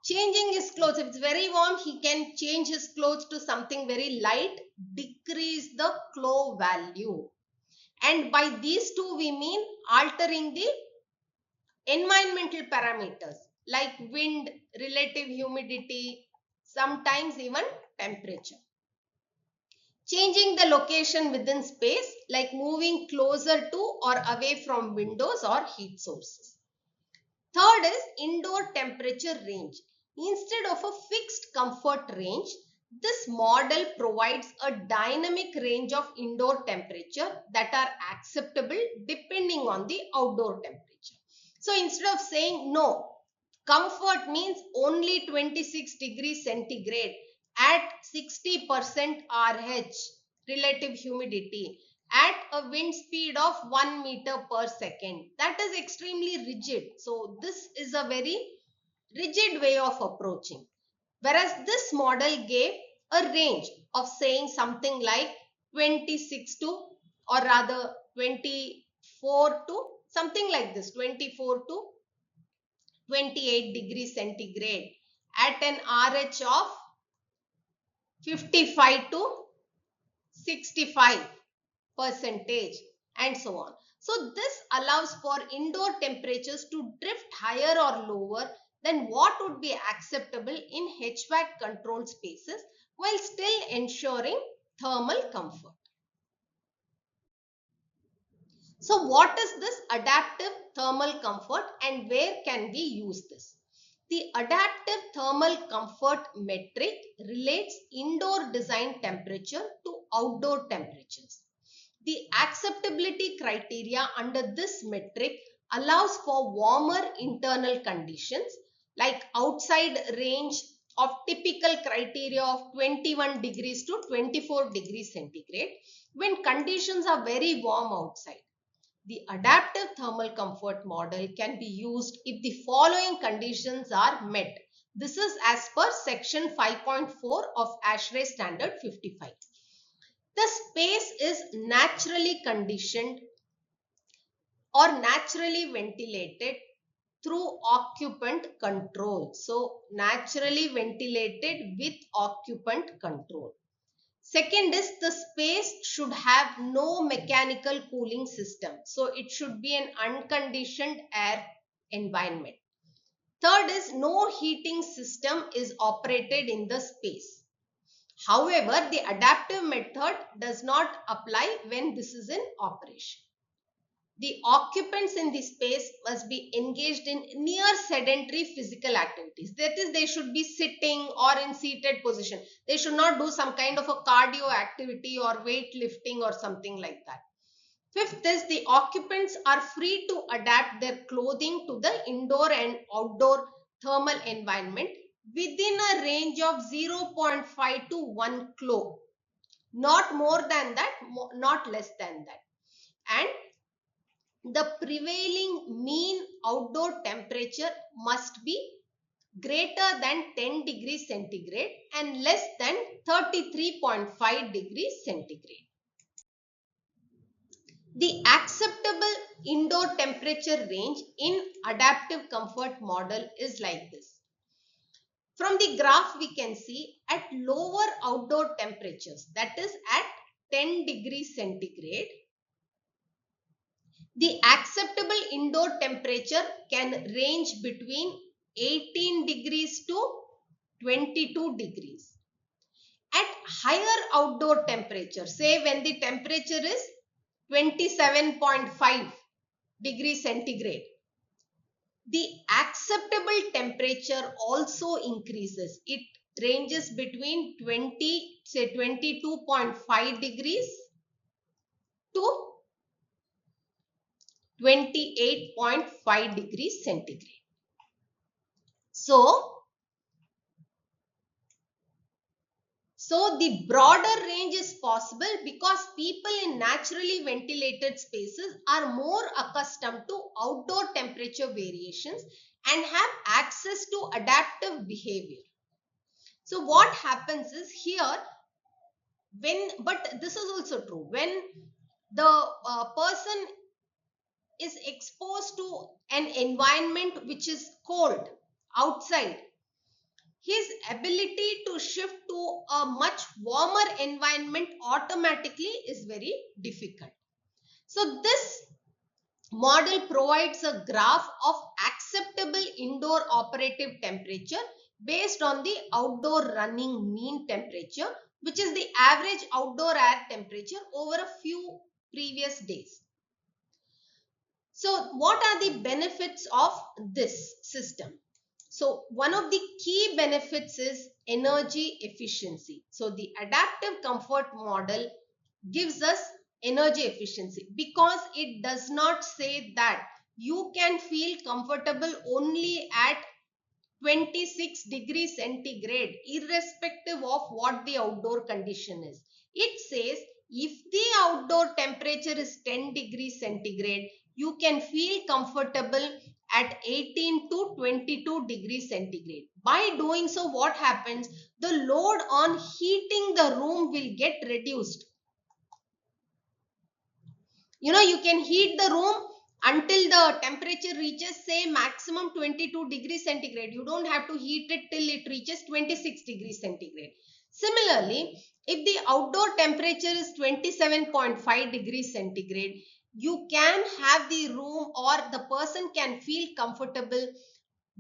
changing his clothes. If it's very warm, he can change his clothes to something very light, decrease the flow value. And by these two, we mean altering the environmental parameters like wind, relative humidity, sometimes even temperature. Changing the location within space like moving closer to or away from windows or heat sources. Third is indoor temperature range. Instead of a fixed comfort range, this model provides a dynamic range of indoor temperature that are acceptable depending on the outdoor temperature. So instead of saying no, comfort means only 26 degrees centigrade at 60% RH relative humidity at a wind speed of 1 meter per second. That is extremely rigid. So this is a very rigid way of approaching. Whereas this model gave a range of saying something like 26 to, or rather 24 to, something like this, 24 to 28 degrees centigrade at an RH of 55 to 65 percentage and so on. So this allows for indoor temperatures to drift higher or lower than what would be acceptable in HVAC controlled spaces while still ensuring thermal comfort. So what is this adaptive thermal comfort and where can we use this? The adaptive thermal comfort metric relates indoor design temperature to outdoor temperatures. The acceptability criteria under this metric allows for warmer internal conditions like outside range of typical criteria of 21 degrees to 24 degrees centigrade when conditions are very warm outside. The adaptive thermal comfort model can be used if the following conditions are met. This is as per section 5.4 of ASHRAE standard 55. The space is naturally conditioned or naturally ventilated through occupant control. So, naturally ventilated with occupant control. Second is the space should have no mechanical cooling system. So, it should be an unconditioned air environment. Third is no heating system is operated in the space. However, the adaptive method does not apply when this is in operation. The occupants in the space must be engaged in near sedentary physical activities. That is, they should be sitting or in seated position. They should not do some kind of a cardio activity or weight lifting or something like that. Fifth is the occupants are free to adapt their clothing to the indoor and outdoor thermal environment within a range of 0.5 to 1 kilo. Not more than that, not less than that. And the prevailing mean outdoor temperature must be greater than 10 degrees centigrade and less than 33.5 degrees centigrade. The acceptable indoor temperature range in adaptive comfort model is like this. From the graph we can see at lower outdoor temperatures, that is at 10 degrees centigrade, the acceptable indoor temperature can range between 18 degrees to 22 degrees. At higher outdoor temperature, say when the temperature is 27.5 degrees centigrade, the acceptable temperature also increases. It ranges between 22.5 degrees to 28.5 degrees centigrade. So the broader range is possible because people in naturally ventilated spaces are more accustomed to outdoor temperature variations and have access to adaptive behavior. So what happens is here, but this is also true, when the person is exposed to an environment which is cold outside, his ability to shift to a much warmer environment automatically is very difficult. So this model provides a graph of acceptable indoor operative temperature based on the outdoor running mean temperature, which is the average outdoor air temperature over a few previous days. So what are the benefits of this system? So one of the key benefits is energy efficiency. So the adaptive comfort model gives us energy efficiency because it does not say that you can feel comfortable only at 26 degrees centigrade irrespective of what the outdoor condition is. It says if the outdoor temperature is 10 degrees centigrade, you can feel comfortable at 18 to 22 degrees centigrade. By doing so, what happens? The load on heating the room will get reduced. You can heat the room until the temperature reaches, say, maximum 22 degrees centigrade. You don't have to heat it till it reaches 26 degrees centigrade. Similarly, if the outdoor temperature is 27.5 degrees centigrade, you can have the room or the person can feel comfortable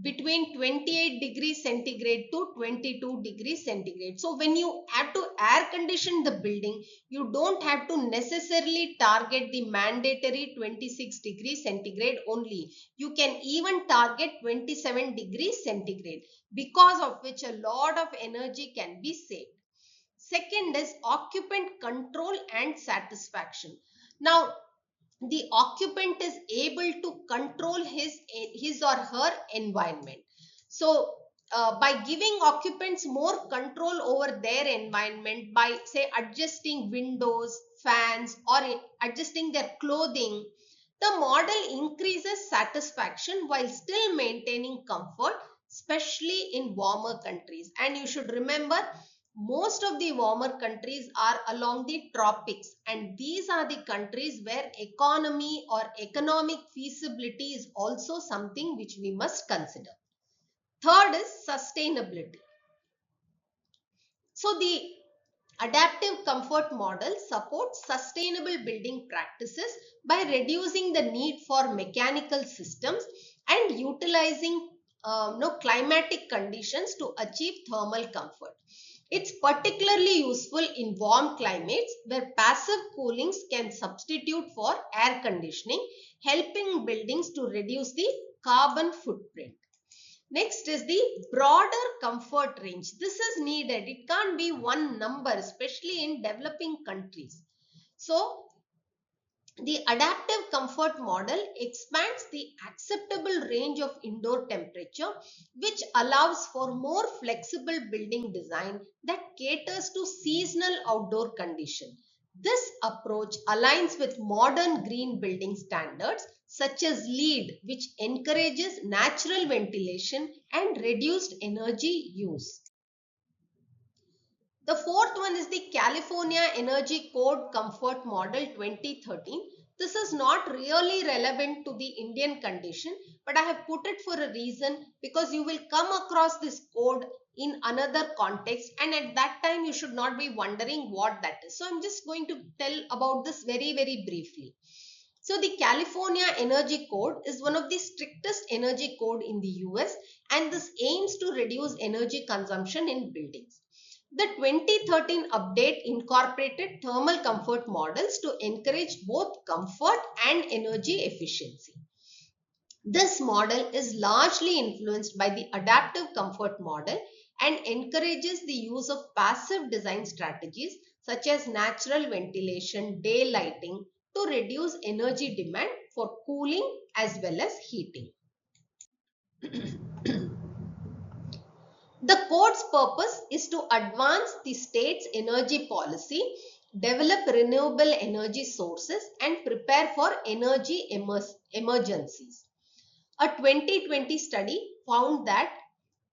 between 28 degrees centigrade to 22 degrees centigrade. So when you have to air condition the building, you don't have to necessarily target the mandatory 26 degrees centigrade only. You can even target 27 degrees centigrade, because of which a lot of energy can be saved. Second is occupant control and satisfaction. Now, the occupant is able to control his or her environment. So by giving occupants more control over their environment, by say adjusting windows, fans, or adjusting their clothing, the model increases satisfaction while still maintaining comfort, especially in warmer countries. And you should remember, most of the warmer countries are along the tropics, and these are the countries where economy or economic feasibility is also something which we must consider. Third is sustainability. So the adaptive comfort model supports sustainable building practices by reducing the need for mechanical systems and utilizing climatic conditions to achieve thermal comfort. It's particularly useful in warm climates where passive coolings can substitute for air conditioning, helping buildings to reduce the carbon footprint. Next is the broader comfort range. This is needed. It can't be one number, especially in developing countries. So, the adaptive comfort model expands the acceptable range of indoor temperature, which allows for more flexible building design that caters to seasonal outdoor conditions. This approach aligns with modern green building standards such as LEED, which encourages natural ventilation and reduced energy use. The fourth one is the California Energy Code Comfort Model 2013. This is not really relevant to the Indian condition, but I have put it for a reason, because you will come across this code in another context, and at that time you should not be wondering what that is. So I'm just going to tell about this very, very briefly. So the California Energy Code is one of the strictest energy code in the US, and this aims to reduce energy consumption in buildings. The 2013 update incorporated thermal comfort models to encourage both comfort and energy efficiency. This model is largely influenced by the adaptive comfort model and encourages the use of passive design strategies such as natural ventilation, day lighting to reduce energy demand for cooling as well as heating. The code's purpose is to advance the state's energy policy, develop renewable energy sources, and prepare for energy emergencies. A 2020 study found that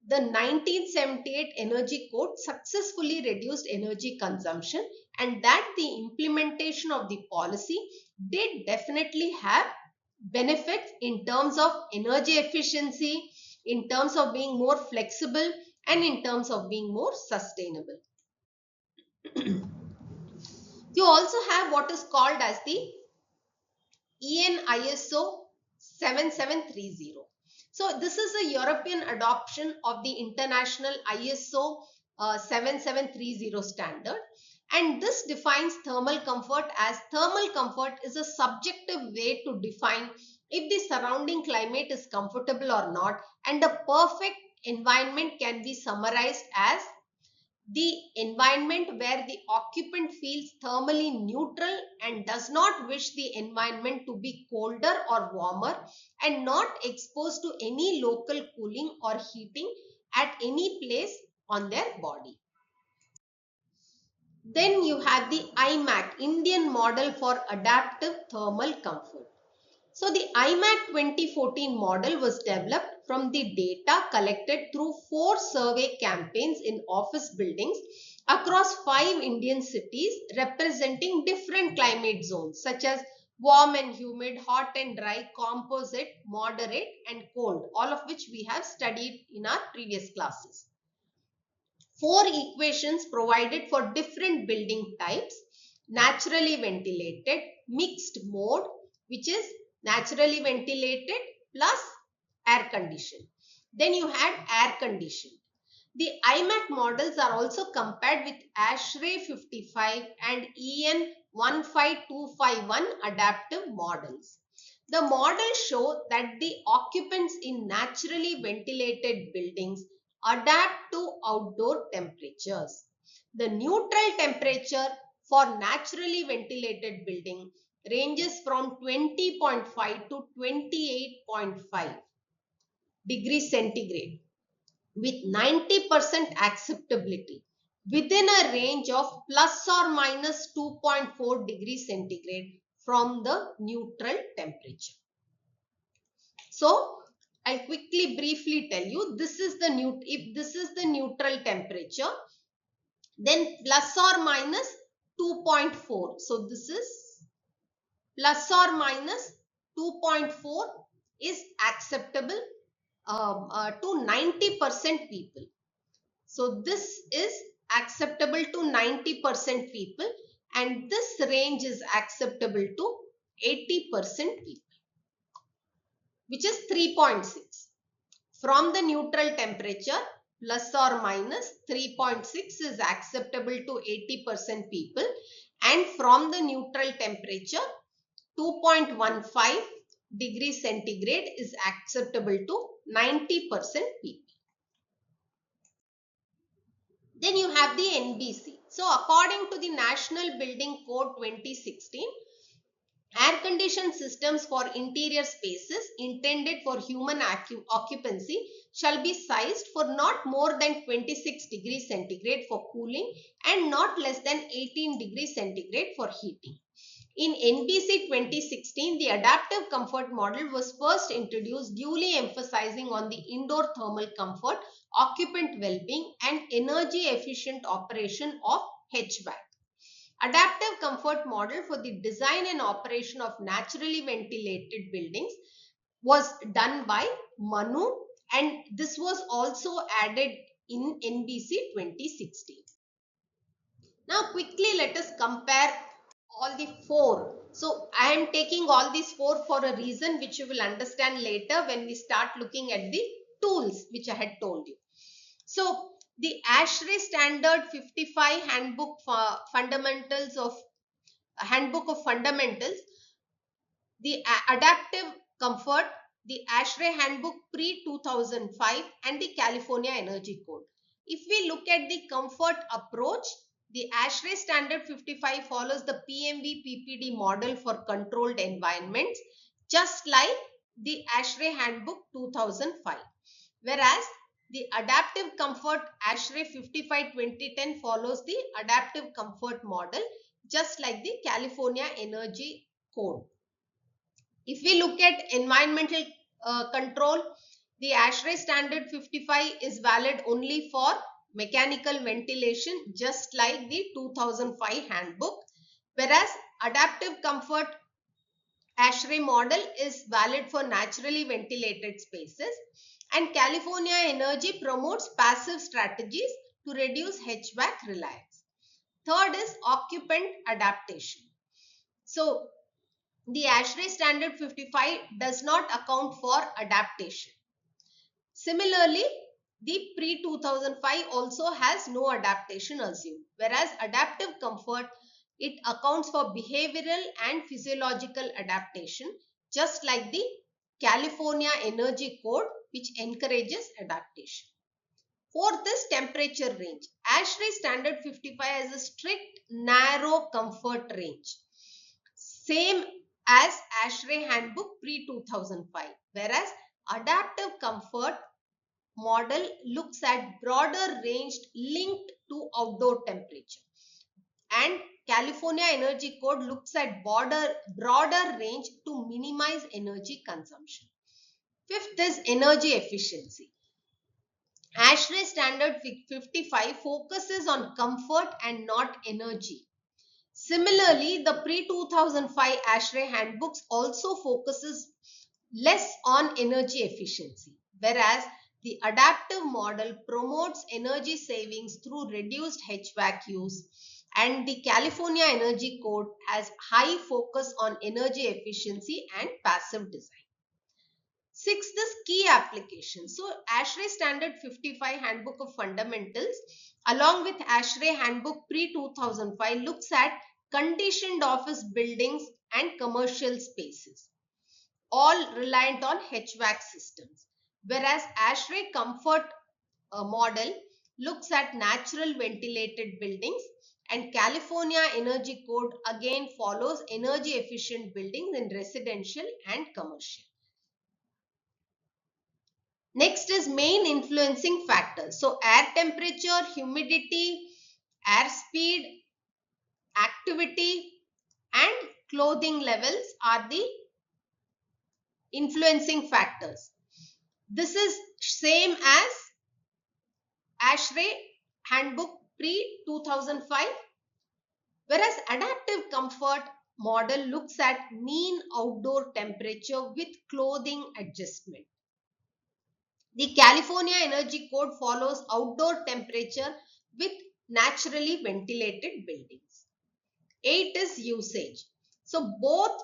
the 1978 Energy Code successfully reduced energy consumption, and that the implementation of the policy did definitely have benefits in terms of energy efficiency, in terms of being more flexible, and in terms of being more sustainable. You also have what is called as the EN ISO 7730. So this is a European adoption of the international ISO 7730 standard, and this defines thermal comfort as thermal comfort is a subjective way to define if the surrounding climate is comfortable or not, and a perfect environment can be summarized as the environment where the occupant feels thermally neutral and does not wish the environment to be colder or warmer, and not exposed to any local cooling or heating at any place on their body. Then you have the IMAC, Indian Model for Adaptive Thermal Comfort. So the IMAC 2014 model was developed from the data collected through 4 survey campaigns in office buildings across 5 Indian cities representing different climate zones such as warm and humid, hot and dry, composite, moderate and cold, all of which we have studied in our previous classes. 4 equations provided for different building types: naturally ventilated, mixed mode, which is naturally ventilated plus air conditioned. Then you had air conditioned. The IMAC models are also compared with ASHRAE 55 and EN 15251 adaptive models. The models show that the occupants in naturally ventilated buildings adapt to outdoor temperatures. The neutral temperature for naturally ventilated building ranges from 20.5 to 28.5 degrees centigrade with 90% acceptability within a range of plus or minus 2.4 degrees centigrade from the neutral temperature. So I'll quickly briefly tell you, if this is the neutral temperature, then plus or minus 2.4. So this is plus or minus 2.4 is acceptable to 90% people. So this is acceptable to 90% people, and this range is acceptable to 80% people, which is 3.6. From the neutral temperature, plus or minus 3.6 is acceptable to 80% people, and from the neutral temperature, 2.15 degrees centigrade is acceptable to 90% people. Then you have the NBC. So according to the National Building Code 2016, air-conditioned systems for interior spaces intended for human occupancy shall be sized for not more than 26 degrees centigrade for cooling and not less than 18 degrees centigrade for heating. In NBC 2016, the adaptive comfort model was first introduced, duly emphasizing on the indoor thermal comfort, occupant well-being, and energy-efficient operation of HVAC. Adaptive comfort model for the design and operation of naturally ventilated buildings was done by Manu, and this was also added in NBC 2016. Now quickly let us compare all the four. So I am taking all these four for a reason which you will understand later when we start looking at the tools which I had told you. So the ASHRAE Standard 55 Handbook of Fundamentals, the Adaptive Comfort, the ASHRAE Handbook pre-2005, and the California Energy Code. If we look at the comfort approach, the ASHRAE Standard 55 follows the PMV PPD model for controlled environments, just like the ASHRAE Handbook 2005. Whereas the Adaptive Comfort ASHRAE 55 2010 follows the Adaptive Comfort model, just like the California Energy Code. If we look at environmental control, the ASHRAE Standard 55 is valid only for mechanical ventilation, just like the 2005 handbook, whereas Adaptive Comfort ASHRAE model is valid for naturally ventilated spaces, and California Energy promotes passive strategies to reduce HVAC reliance. Third is occupant adaptation. So the ASHRAE Standard 55 does not account for adaptation. Similarly, the pre-2005 also has no adaptation assumed, whereas adaptive comfort, it accounts for behavioral and physiological adaptation, just like the California Energy Code, which encourages adaptation. Fourth is temperature range. ASHRAE Standard 55 has a strict narrow comfort range, same as ASHRAE Handbook pre-2005, whereas adaptive comfort model looks at broader range linked to outdoor temperature, and California Energy Code looks at broader range to minimize energy consumption. Fifth is energy efficiency. ASHRAE Standard 55 focuses on comfort and not energy. Similarly, the pre-2005 ASHRAE handbooks also focuses less on energy efficiency, whereas the adaptive model promotes energy savings through reduced HVAC use, And the California Energy Code has high focus on energy efficiency and passive design. Sixth is key applications. So ASHRAE Standard 55 Handbook of Fundamentals along with ASHRAE Handbook pre-2005 looks at conditioned office buildings and commercial spaces, all reliant on HVAC systems. Whereas ASHRAE Comfort model looks at natural ventilated buildings, and California Energy Code again follows energy efficient buildings in residential and commercial. Next is main influencing factors. So air temperature, humidity, air speed, activity and clothing levels are the influencing factors. This is same as ASHRAE Handbook pre-2005. Whereas adaptive comfort model looks at mean outdoor temperature with clothing adjustment. The California Energy Code follows outdoor temperature with naturally ventilated buildings. 8 is usage. So both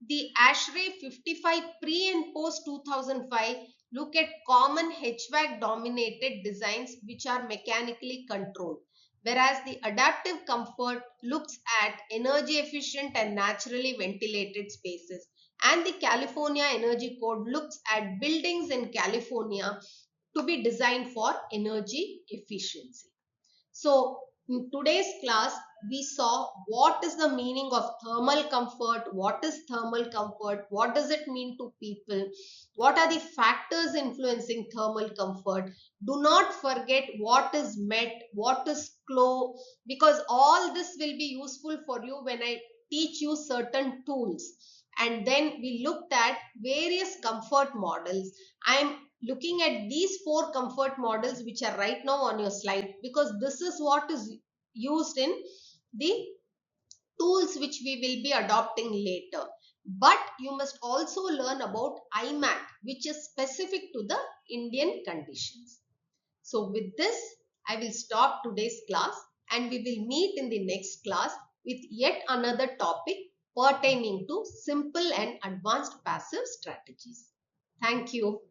the ASHRAE 55 pre and post 2005 look at common HVAC dominated designs which are mechanically controlled, whereas the adaptive comfort looks at energy efficient and naturally ventilated spaces, and the California Energy Code looks at buildings in California to be designed for energy efficiency. So in today's class, we saw what is the meaning of thermal comfort, what is thermal comfort, what does it mean to people, what are the factors influencing thermal comfort. Do not forget what is MET, what is CLO, because all this will be useful for you when I teach you certain tools. And then we looked at various comfort models. I am looking at these 4 comfort models which are right now on your slide, because this is what is used in the tools which we will be adopting later. But you must also learn about IMAT, which is specific to the Indian conditions. So with this, I will stop today's class and we will meet in the next class with yet another topic pertaining to simple and advanced passive strategies. Thank you.